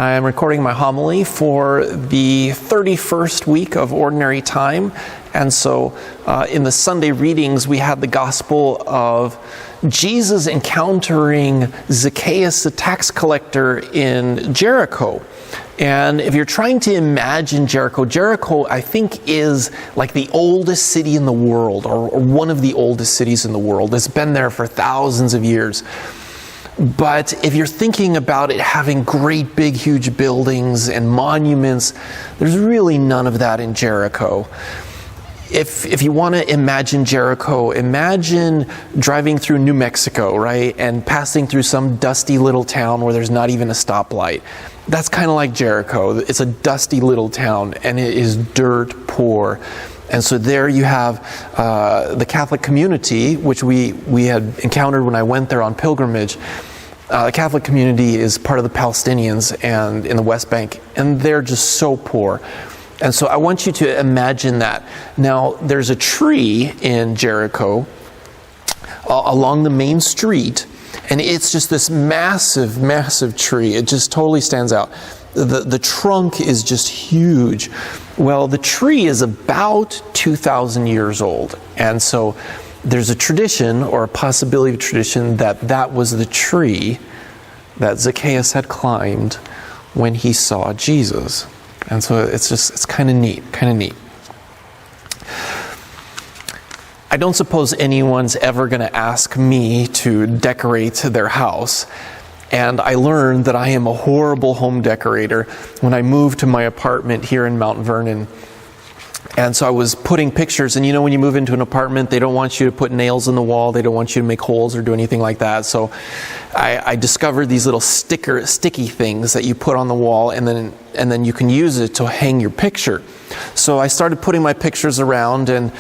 I'm recording my homily for the 31st week of Ordinary Time. And so in the Sunday readings, we had the Gospel of Jesus encountering Zacchaeus, the tax collector in Jericho. And if you're trying to imagine Jericho, Jericho, I think, is like the oldest city in the world, or one of the oldest cities in the world. It's been there for thousands of years. But if you're thinking about it having great, big, huge buildings and monuments, there's really none of that in Jericho. If you want to imagine Jericho, imagine driving through New Mexico, right? And passing through some dusty little town where there's not even a stoplight. That's kind of like Jericho. It's a dusty little town, and it is dirt poor. And so there you have the Catholic community, which we had encountered when I went there on pilgrimage. The Catholic community is part of the Palestinians and in the West Bank, and they're just so poor. And so I want you to imagine that. Now, there's a tree in Jericho along the main street, and it's just this massive, massive tree. It just totally stands out. The trunk is just huge. Well, the tree is about 2,000 years old. And so there's a tradition, or a possibility of tradition, that was the tree that Zacchaeus had climbed when he saw Jesus. And so it's kind of neat. I don't suppose anyone's ever going to ask me to decorate their house. And I learned that I am a horrible home decorator when I moved to my apartment here in Mount Vernon. And so I was putting pictures, and when you move into an apartment, they don't want you to put nails in the wall, they don't want you to make holes or do anything like that. So I discovered these little sticky things that you put on the wall, and then you can use it to hang your picture. So I started putting my pictures around, and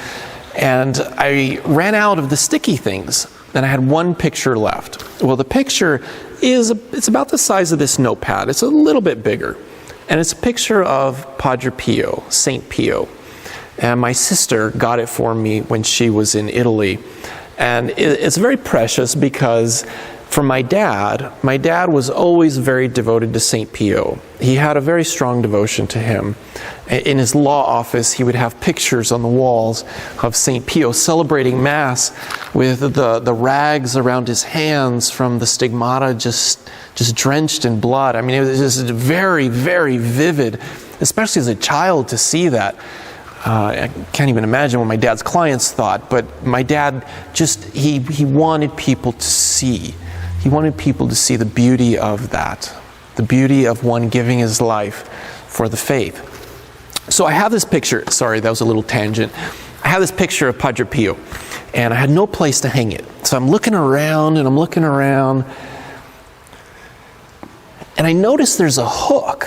I ran out of the sticky things, and I had one picture left. Well, the picture it's about the size of this notepad. It's a little bit bigger. And it's a picture of Padre Pio, Saint Pio. And my sister got it for me when she was in Italy. And it's very precious because for my dad was always very devoted to Saint Pio. He had a very strong devotion to him. In his law office, he would have pictures on the walls of Saint Pio celebrating Mass with the rags around his hands from the stigmata just drenched in blood. I mean, it was just very, very vivid, especially as a child, to see that. I can't even imagine what my dad's clients thought, but my dad he wanted people to see. He wanted people to see the beauty of that, the beauty of one giving his life for the faith. So I have this picture. Sorry, that was a little tangent. I have this picture of Padre Pio, and I had no place to hang it. So I'm looking around, and and I noticed there's a hook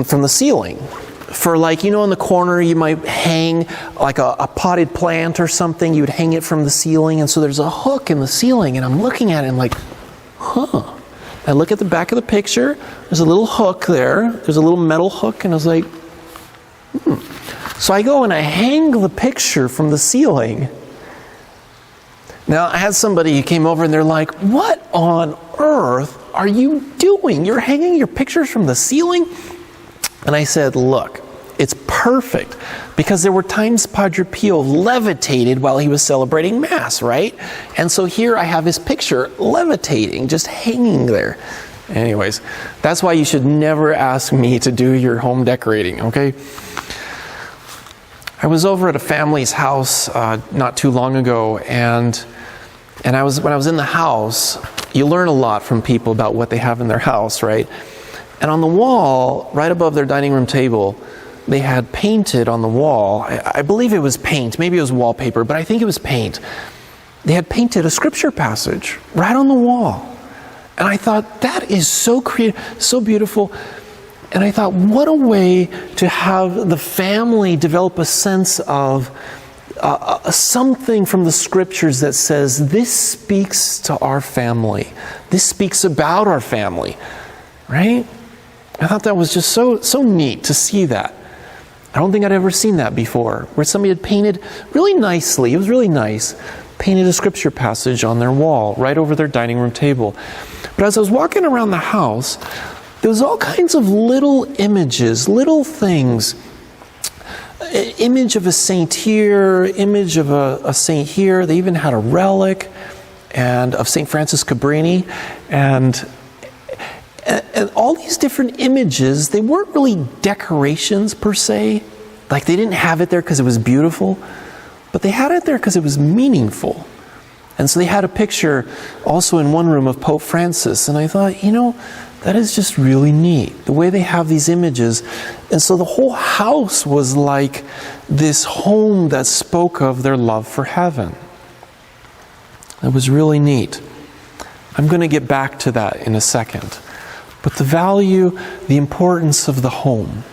from the ceiling. For in the corner you might hang like a potted plant or something. You would hang it from the ceiling, and so there's a hook in the ceiling, and I'm looking at it and I'm like, I look at the back of the picture, there's a little hook there, there's a little metal hook, and I was like, So I go and I hang the picture from the ceiling. Now, I had somebody who came over and they're like, what on earth are you doing? You're hanging your pictures from the ceiling? And I said, look, it's perfect, because there were times Padre Pio levitated while he was celebrating Mass, right? And so here I have his picture levitating, just hanging there. Anyways, that's why you should never ask me to do your home decorating, okay? I was over at a family's house not too long ago, and when I was in the house, you learn a lot from people about what they have in their house, right? And on the wall, right above their dining room table, they had painted on the wall, I believe it was paint, maybe it was wallpaper, but I think it was paint. They had painted a scripture passage right on the wall. And I thought, that is so creative, so beautiful. And I thought, what a way to have the family develop a sense of something from the scriptures that says, this speaks to our family. This speaks about our family, right? I thought that was just so neat to see that. I don't think I'd ever seen that before, where somebody had painted really nicely, it was really nice, painted a scripture passage on their wall, right over their dining room table. But as I was walking around the house, there was all kinds of little images, little things. Image of a saint here, image of a saint here. They even had a relic and of St. Francis Cabrini, and all these different images. They weren't really decorations per se. Like, they didn't have it there because it was beautiful, but they had it there because it was meaningful. And so they had a picture also in one room of Pope Francis, and I thought, that is just really neat, the way they have these images. And so the whole house was like this home that spoke of their love for heaven. It was really neat. I'm going to get back to that in a second. But the value, the importance of the home.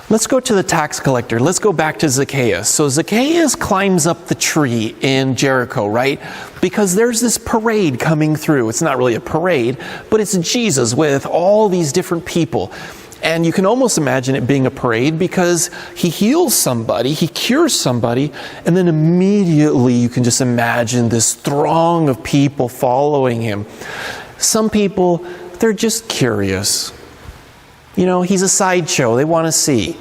Let's go to the tax collector. Let's go back to Zacchaeus. So Zacchaeus climbs up the tree in Jericho, right? Because there's this parade coming through. It's not really a parade, but it's Jesus with all these different people. And you can almost imagine it being a parade because he heals somebody, he cures somebody, and then immediately you can just imagine this throng of people following him. Some people, they're just curious. He's a sideshow. They want to see.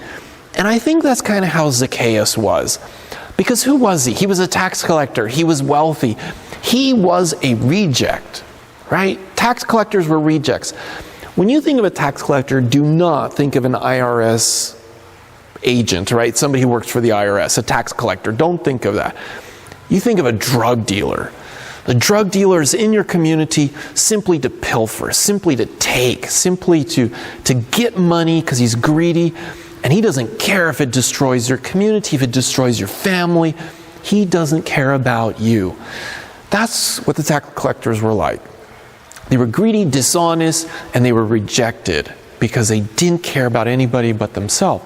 And I think that's kind of how Zacchaeus was. Because who was he? He was a tax collector. He was wealthy. He was a reject, right? Tax collectors were rejects. When you think of a tax collector, do not think of an IRS agent, right? Somebody who works for the IRS, a tax collector. Don't think of that. You think of a drug dealer. The drug dealer is in your community simply to pilfer, simply to take, simply to get money because he's greedy. And he doesn't care if it destroys your community, if it destroys your family. He doesn't care about you. That's what the tax collectors were like. They were greedy, dishonest, and they were rejected because they didn't care about anybody but themselves.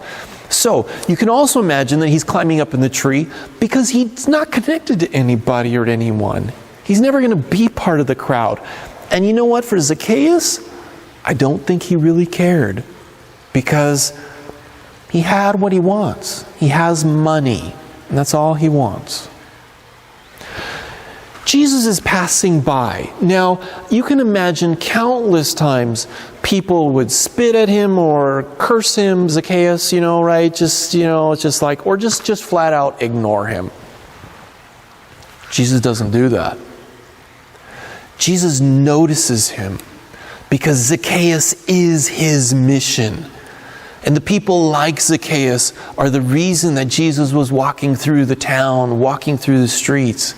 So you can also imagine that he's climbing up in the tree because he's not connected to anybody or to anyone. He's never going to be part of the crowd. And you know what? For Zacchaeus, I don't think he really cared because he had what he wants. He has money, and that's all he wants. Jesus is passing by. Now, you can imagine countless times people would spit at him or curse him, Zacchaeus, right? Just flat out ignore him. Jesus doesn't do that. Jesus notices him because Zacchaeus is his mission. And the people like Zacchaeus are the reason that Jesus was walking through the town, walking through the streets.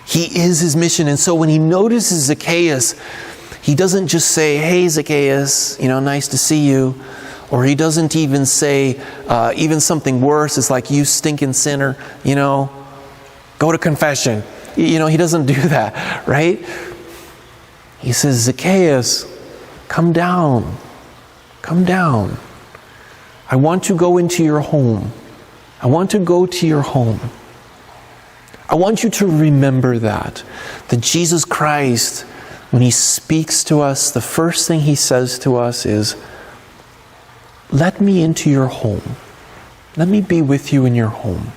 He is his mission. And so when he notices Zacchaeus, he doesn't just say, "Hey, Zacchaeus, nice to see you." Or he doesn't even say, even something worse. It's like, "You stinking sinner, go to confession." He doesn't do that, right? He says, "Zacchaeus, come down. Come down. I want to go into your home. I want to go to your home. I want you to remember that Jesus Christ, when he speaks to us, the first thing he says to us is, let me into your home. Let me be with you in your home."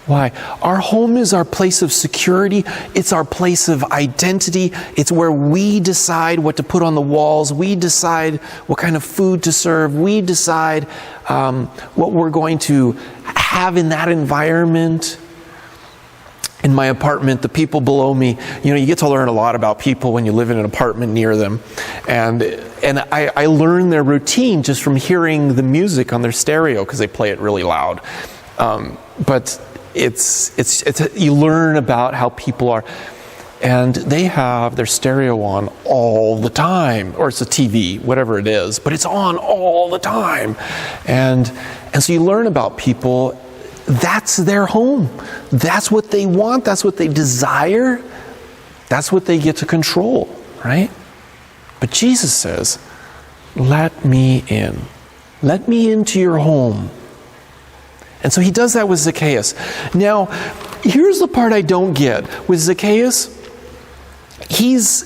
Why? Our home is our place of security. It's our place of identity. It's where we decide what to put on the walls. We decide what kind of food to serve. We decide what we're going to have in that environment. In my apartment, the people below me, you get to learn a lot about people when you live in an apartment near them. And I learn their routine just from hearing the music on their stereo because they play it really loud. But you learn about how people are. And they have their stereo on all the time, or it's a TV, whatever it is, but it's on all the time. And so you learn about people. That's their home. That's what they want. That's what they desire. That's what they get to control, right? But Jesus says, let me in. Let me into your home. And so he does that with Zacchaeus. Now, here's the part I don't get. With Zacchaeus, he's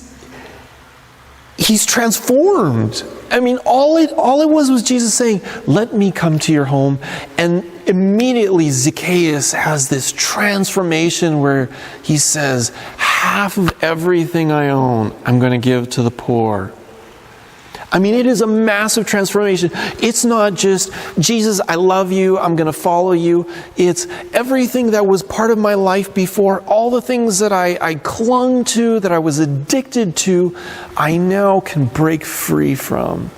transformed. I mean, all it was Jesus saying, let me come to your home. And immediately Zacchaeus has this transformation where he says, half of everything I own, I'm going to give to the poor. I mean, it is a massive transformation. It's not just, Jesus, I love you, I'm going to follow you. It's everything that was part of my life before, all the things that I clung to, that I was addicted to, I now can break free from.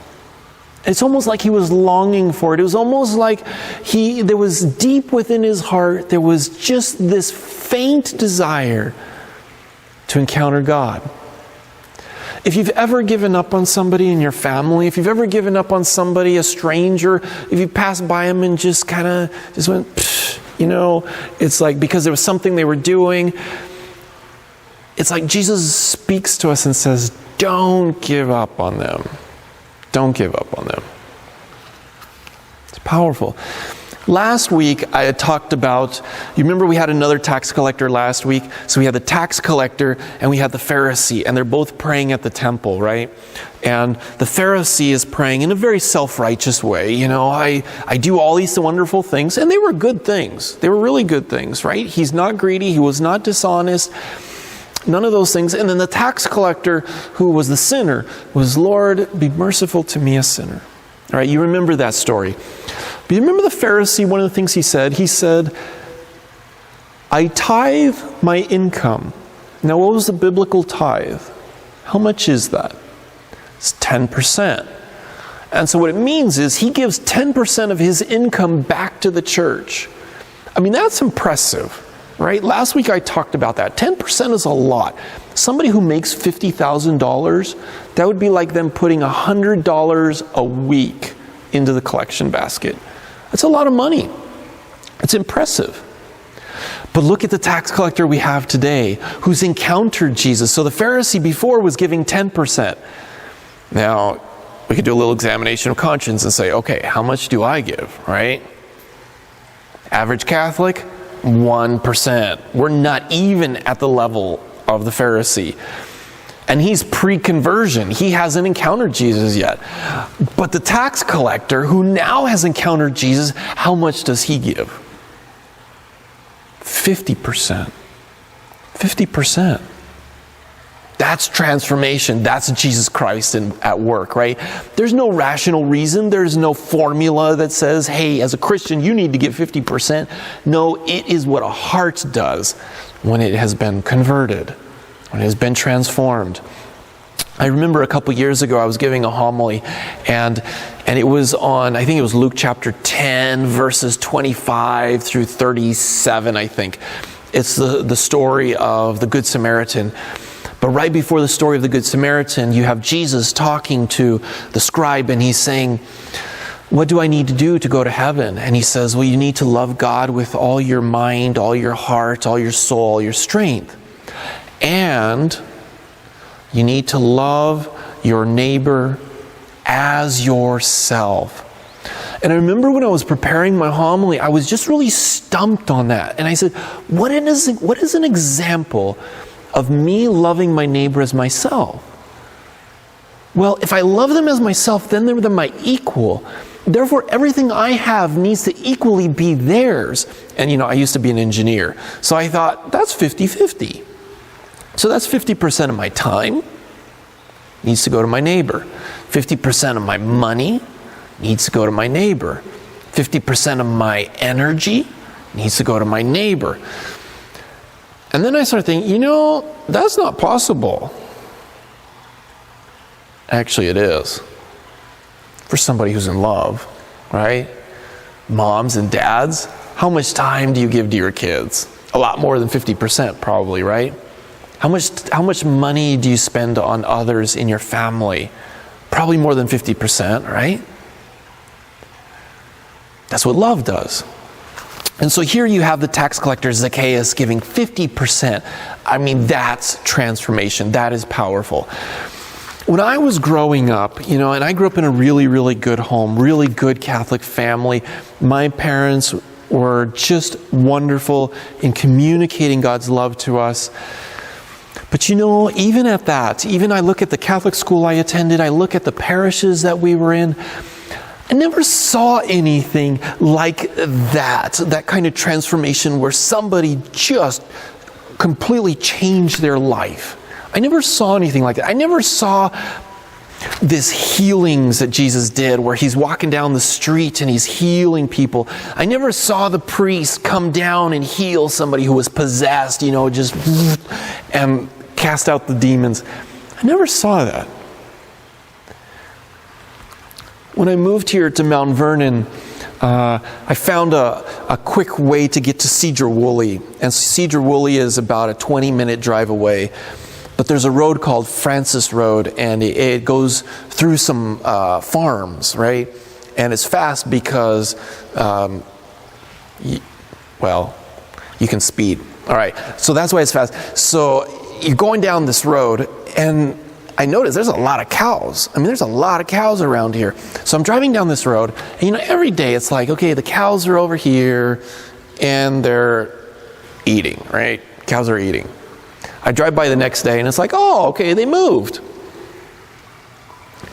It's almost like he was longing for it. It was almost like there was deep within his heart, there was just this faint desire to encounter God. If you've ever given up on somebody in your family, if you've ever given up on somebody, a stranger, if you passed by them and just kind of went, it's like because there was something they were doing. It's like Jesus speaks to us and says, don't give up on them. Don't give up on them. It's powerful. Last week, I had talked about, you remember we had another tax collector last week? So we had the tax collector and we had the Pharisee, and they're both praying at the temple, right? And the Pharisee is praying in a very self-righteous way. I do all these wonderful things, and they were good things. They were really good things, right? He's not greedy. He was not dishonest. None of those things. And then the tax collector, who was the sinner, was, Lord, be merciful to me, a sinner. All right, you remember that story. But you remember the Pharisee, one of the things he said, I tithe my income. Now, what was the biblical tithe? How much is that? It's 10%. And so what it means is he gives 10% of his income back to the church. I mean, that's impressive, right? Last week I talked about that. 10% is a lot. Somebody who makes $50,000, that would be like them putting $100 a week into the collection basket. That's a lot of money. It's impressive. But look at the tax collector we have today who's encountered Jesus. So the Pharisee before was giving 10%. Now, we could do a little examination of conscience and say, okay, how much do I give, right? Average Catholic, 1%. We're not even at the level of the Pharisee. And he's pre-conversion. He hasn't encountered Jesus yet. But the tax collector, who now has encountered Jesus, how much does he give? 50%. 50%. That's transformation. That's Jesus Christ at work, right? There's no rational reason. There's no formula that says, hey, as a Christian, you need to give 50%. No, it is what a heart does when it has been converted, when it has been transformed. I remember a couple years ago I was giving a homily, and it was on, I think it was Luke chapter 10, verses 25 through 37, I think. It's the story of the Good Samaritan. But right before the story of the Good Samaritan, you have Jesus talking to the scribe, and he's saying, what do I need to do to go to heaven? And he says, well, you need to love God with all your mind, all your heart, all your soul, all your strength. And you need to love your neighbor as yourself. And I remember when I was preparing my homily, I was just really stumped on that. And I said, what is an example of me loving my neighbor as myself? Well, if I love them as myself, then they're my equal. Therefore, everything I have needs to equally be theirs. And I used to be an engineer. So I thought, that's 50-50. So that's 50% of my time needs to go to my neighbor. 50% of my money needs to go to my neighbor. 50% of my energy needs to go to my neighbor. And then I started thinking, that's not possible. Actually, it is. For somebody who's in love, right? Moms and dads, how much time do you give to your kids? A lot more than 50% probably, right? How much money do you spend on others in your family? Probably more than 50%, right? That's what love does. And so here you have the tax collector Zacchaeus giving 50%. I mean, that's transformation. That is powerful. When I was growing up, and I grew up in a really, really good home, really good Catholic family. My parents were just wonderful in communicating God's love to us. But even at that, even I look at the Catholic school I attended, I look at the parishes that we were in, I never saw anything like that kind of transformation where somebody just completely changed their life. I never saw anything like that. I never saw this healings that Jesus did where he's walking down the street and he's healing people. I never saw the priest come down and heal somebody who was possessed, just and cast out the demons. I never saw that. When I moved here to Mount Vernon, I found a quick way to get to Cedar Woolley. And Cedar Woolley is about a 20-minute drive away. But there's a road called Francis Road, and it goes through some farms, right? And it's fast because, you can speed. All right, so that's why it's fast. So you're going down this road, and I noticed there's a lot of cows. There's a lot of cows around here. So I'm driving down this road, and every day it's like, okay, the cows are over here, and they're eating, right? Cows are eating. I drive by the next day, and it's like, oh, okay, they moved.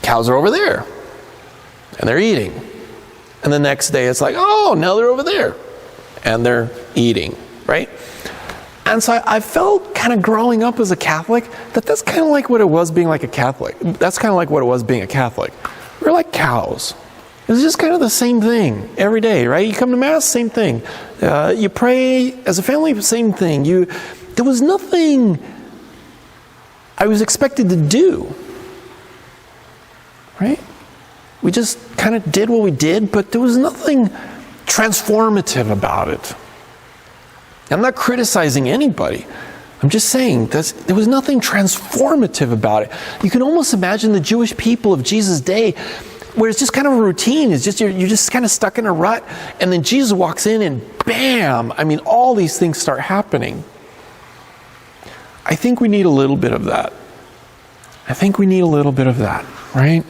Cows are over there, and they're eating. And the next day it's like, oh, now they're over there, and they're eating, right? And so I felt kind of growing up as a Catholic that's kind of like what it was being like a Catholic. That's kind of like what it was being a Catholic. We're like cows. It's just kind of the same thing every day, right? You come to Mass, same thing. You pray as a family, same thing. There was nothing I was expected to do, right? We just kind of did what we did, but there was nothing transformative about it. I'm not criticizing anybody. I'm just saying there was nothing transformative about it. You can almost imagine the Jewish people of Jesus' day where it's just kind of a routine. It's just you're just kind of stuck in a rut, and then Jesus walks in and bam! All these things start happening. I think we need a little bit of that. Right?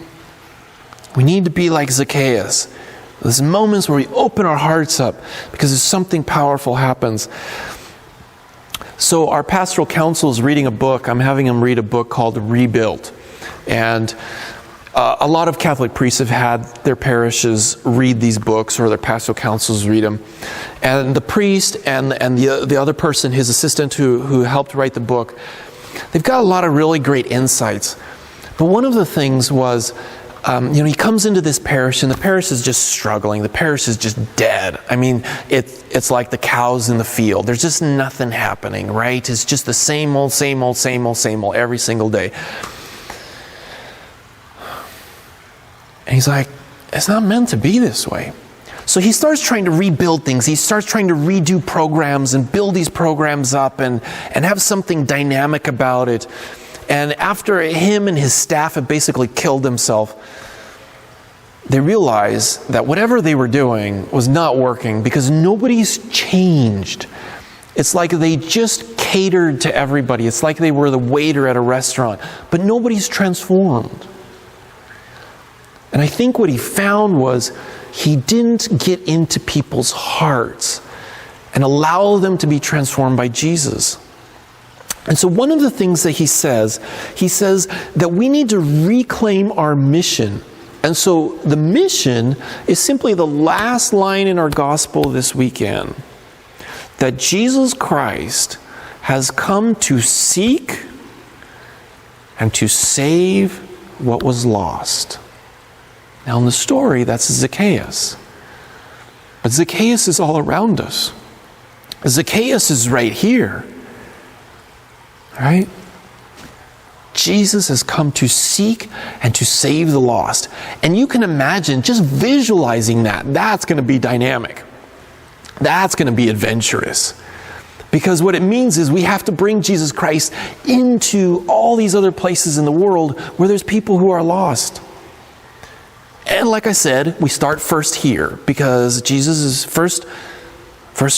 We need to be like Zacchaeus. There's moments where we open our hearts up because there's something powerful happens. So our pastoral council is reading a book. I'm having them read a book called Rebuilt. And a lot of Catholic priests have had their parishes read these books, or their pastoral councils read them. And the priest and the other person, his assistant who helped write the book, they've got a lot of really great insights. But one of the things was, he comes into this parish, and the parish is just struggling. The parish is just dead. It's like the cows in the field. There's just nothing happening, right? It's just the same old every single day. And he's like, it's not meant to be this way. So he starts trying to rebuild things. He starts trying to redo programs and build these programs up and have something dynamic about it. And after him and his staff had basically killed himself, they realized that whatever they were doing was not working because nobody's changed. It's like they just catered to everybody. It's like they were the waiter at a restaurant, but nobody's transformed. And I think what he found was he didn't get into people's hearts and allow them to be transformed by Jesus. And so one of the things that he says that we need to reclaim our mission. And so the mission is simply the last line in our gospel this weekend. That Jesus Christ has come to seek and to save what was lost. Now in the story, that's Zacchaeus. But Zacchaeus is all around us. Zacchaeus is right here. Right? Jesus has come to seek and to save the lost. And you can imagine just visualizing that. That's going to be dynamic. That's going to be adventurous. Because what it means is we have to bring Jesus Christ into all these other places in the world where there's people who are lost. And like I said, we start first here because Jesus is first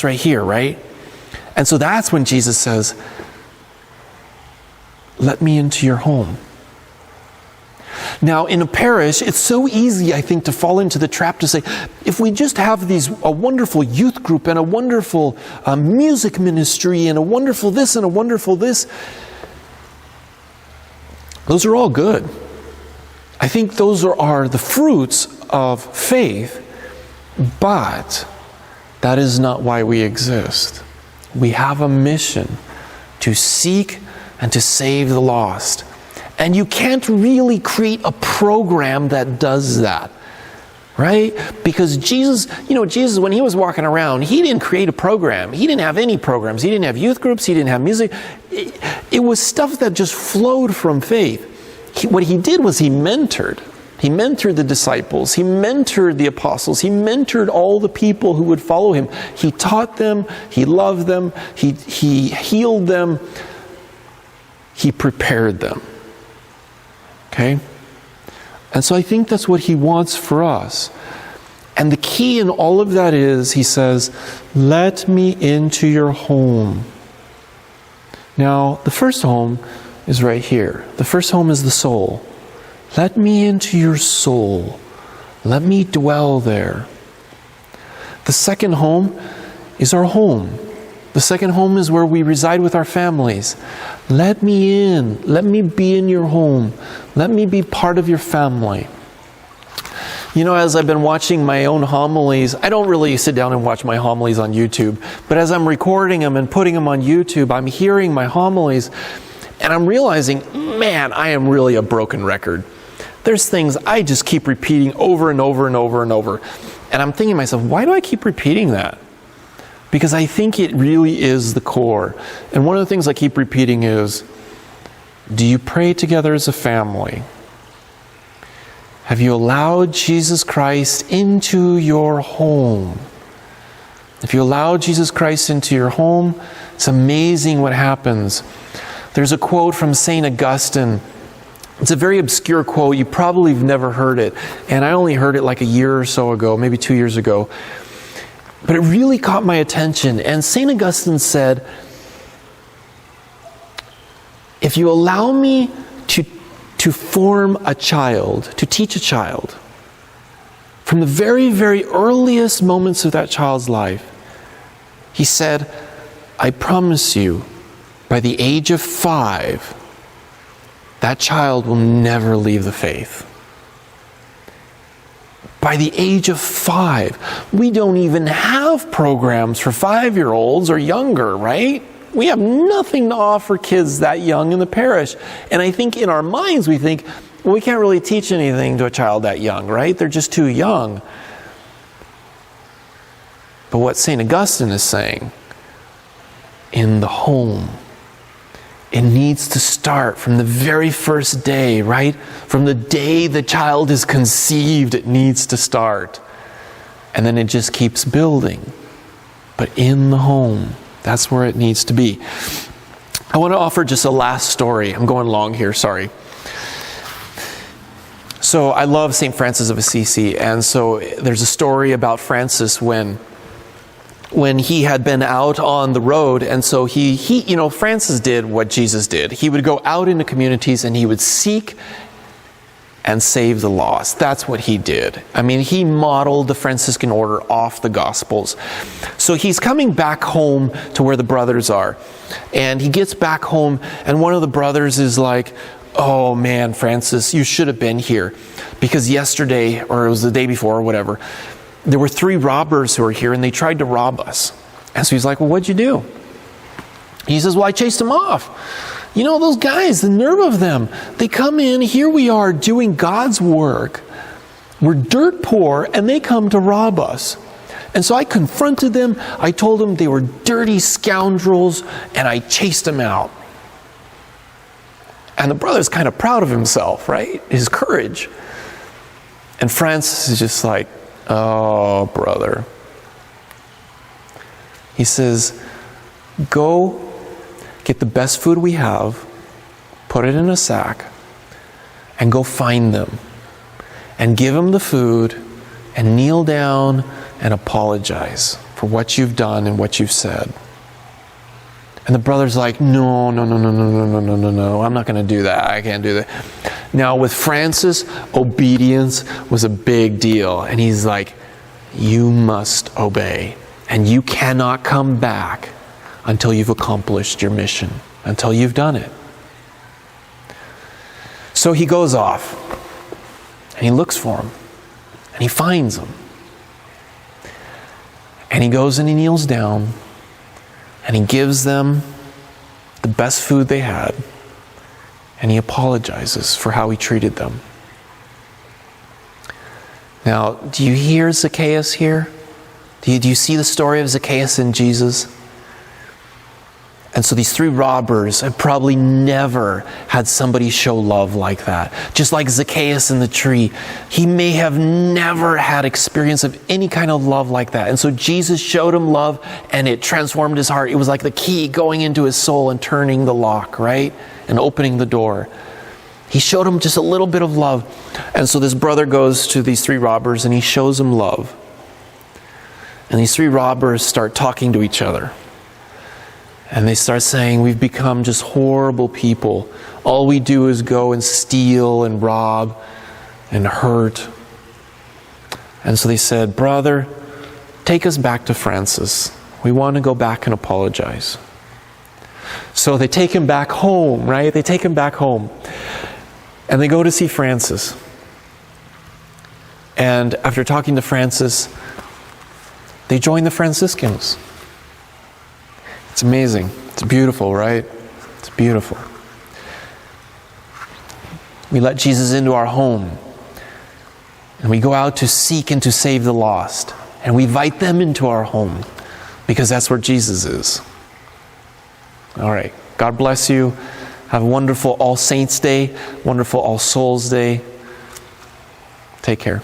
right here, right? And so that's when Jesus says, let me into your home. Now, in a parish, it's so easy, I think, to fall into the trap to say, if we just have a wonderful youth group and a wonderful music ministry and a wonderful this and a wonderful this, those are all good. I think those are the fruits of faith, but that is not why we exist. We have a mission to seek and to save the lost. And you can't really create a program that does that, right? Because Jesus, when he was walking around, he didn't create a program. He didn't have any programs. He didn't have youth groups. He didn't have music. It was stuff that just flowed from faith. What he did was he mentored. He mentored the disciples. He mentored the apostles. He mentored all the people who would follow him. He taught them. He loved them. He healed them. He prepared them. Okay? And so I think that's what he wants for us. And the key in all of that is, he says, let me into your home. Now, the first home is right here. The first home is the soul. Let me into your soul. Let me dwell there. The second home is our home. The second home is where we reside with our families. Let me in. Let me be in your home. Let me be part of your family. As I've been watching my own homilies, I don't really sit down and watch my homilies on YouTube, but as I'm recording them and putting them on YouTube, I'm hearing my homilies, and I'm realizing, man, I am really a broken record. There's things I just keep repeating over and over and over and over. And I'm thinking to myself, why do I keep repeating that? Because I think it really is the core. And one of the things I keep repeating is, do you pray together as a family? Have you allowed Jesus Christ into your home? If you allow Jesus Christ into your home, it's amazing what happens. There's a quote from St. Augustine. It's a very obscure quote. You probably have never heard it. And I only heard it like a year or so ago, maybe 2 years ago. But it really caught my attention. And St. Augustine said, if you allow me to form a child, to teach a child, from the very, very earliest moments of that child's life, he said, I promise you, by the age of 5, that child will never leave the faith. By the age of 5, we don't even have programs for 5-year-olds or younger, right? We have nothing to offer kids that young in the parish. And I think in our minds we think, well, we can't really teach anything to a child that young, right? They're just too young. But what St. Augustine is saying, in the home, it needs to start from the very first day, right? From the day the child is conceived, it needs to start. And then it just keeps building. But in the home, that's where it needs to be. I want to offer just a last story. I'm going long here, sorry. So I love St. Francis of Assisi. And so there's a story about Francis when he had been out on the road, and so he Francis did what Jesus did. He would go out into communities and he would seek and save the lost. That's what he did. I mean, he modeled the Franciscan order off the Gospels. So he's coming back home to where the brothers are, and he gets back home, and one of the brothers is like, oh man, Francis, you should have been here, because yesterday, or it was the day before or whatever, there were 3 robbers who were here and they tried to rob us. And so he's like, well, what'd you do? He says, well, I chased them off. Those guys, the nerve of them. They come in, here we are doing God's work. We're dirt poor and they come to rob us. And so I confronted them. I told them they were dirty scoundrels and I chased them out. And the brother's kind of proud of himself, right? His courage. And Francis is just like, oh, brother. He says, go get the best food we have, put it in a sack, and go find them. And give them the food, and kneel down and apologize for what you've done and what you've said. And the brother's like, no, I'm not going to do that. I can't do that. Now with Francis, obedience was a big deal. And he's like, you must obey. And you cannot come back until you've accomplished your mission, until you've done it. So he goes off and he looks for him and he finds him. And he goes and he kneels down and he gives them the best food they had. and he apologizes for how he treated them. Now, do you hear Zacchaeus here? Do you see the story of Zacchaeus and Jesus? And so these three robbers have probably never had somebody show love like that. Just like Zacchaeus in the tree, he may have never had experience of any kind of love like that. And so Jesus showed him love, and it transformed his heart. It was like the key going into his soul and turning the lock, right? And opening the door. He showed him just a little bit of love. And so this brother goes to these three robbers and he shows them love. And these three robbers start talking to each other. And they start saying, we've become just horrible people. All we do is go and steal and rob and hurt. And so they said, brother, take us back to Francis. We want to go back and apologize. So they take him back home, right? They take him back home. And they go to see Francis. And after talking to Francis, they join the Franciscans. It's amazing. It's beautiful, right? It's beautiful. We let Jesus into our home. And we go out to seek and to save the lost. And we invite them into our home because that's where Jesus is. All right. God bless you. Have a wonderful All Saints Day, wonderful All Souls Day. Take care.